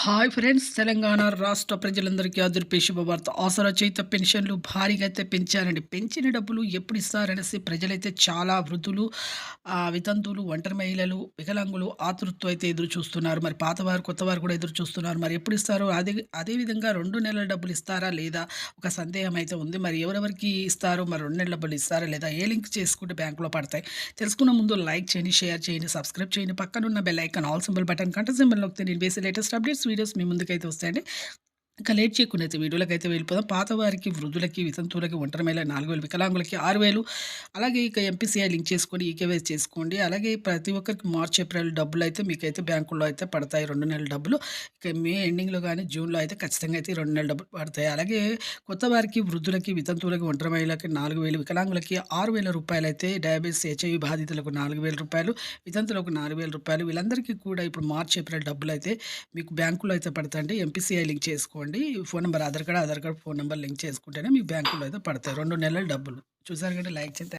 Hi friends! Telangana రాష్ట్ర ప్రజలందరికీ అదిరిపే శుభవార్త. ఆసరా చేయుత పెన్షన్‌లు భారీగా అయితే పెంచారండి. పెంచిన డబ్బులు ఎప్పుడు ఇస్తారనేసి ప్రజలైతే చాలా వృద్ధులు, వితంతువులు, ఒంటరి మహిళలు, వికలాంగులు ఆతృతతో అయితే ఎదురు చూస్తున్నారు. మరి పాతవారు, కొత్తవారు కూడా ఎదురు చూస్తున్నారు. మరి ఎప్పుడు ఇస్తారో అదే విధంగా 2 నెలల డబ్బులు ఇస్తారా లేదా? ఒక సందేహం అయితే ఉంది. మరి ఎవరెవరికి ఇస్తారో, మరి 2 నెలల డబ్బులు ఇస్తారా లేదా? ఏ లింక్ చేసుకుంటే బ్యాంక్‌లో పడతాయి? తెలుసుకునే ముందు లైక్ చేయండి, షేర్ చేయండి, సబ్స్క్రైబ్ చేయండి. పక్కనున్న bell icon all symbol button గంట సింబల్ నొక్కితే నేను వేసే లేటెస్ట్ అప్డేట్స్ వీడియోస్ మీ ముందుకైతే వస్తాయండి. ఇక లేట్ చేయకుండా అయితే వీడియోలకైతే వెళ్ళిపోదాం. పాతవారికి, వృద్ధులకి, వితంతువులకి, ఒంటరి మహిళ 4000, వికలాంగులకి 6000, అలాగే ఇక ఎంపీసీఐ లింక్ చేసుకోండి, ఈకేవైసీ చేసుకోండి. అలాగే ప్రతి ఒక్కరికి మార్చ్, ఏప్రిల్ డబ్బులైతే మీకైతే బ్యాంకుల్లో అయితే పడతాయి 2 నెలల డబ్బులు. ఇక మే ఎండింగ్‌లో గాని, జూన్‌లో అయితే ఖచ్చితంగా అయితే 2 నెలల డబ్బులు పడతాయి. అలాగే కొత్త వారికి, వృద్ధులకి, వితంతువులకి, ఒంటరి మహిళలకి 4000, వికలాంగులకి రూ. 6000 అయితే, డయాబెటిస్, హెచ్ఐవి బాధితులకు రూ. 4000, వితంతువులకు రూ. 4000 వీళ్ళందరికీ కూడా ఇప్పుడు మార్చ్, ఏప్రిల్ డబ్బులైతే మీకు బ్యాంకులో అయితే పడతాయండి. ఎంపీసీఐ లింక్ చేసుకోండి. Phone number Aadhaar card, phone number link చేసుకుంటేనే మీకు బ్యాంకులో అయితే పడతాయి 2 నెలల డబ్బులు. చూసారు కదా! లైక్ చేయండి.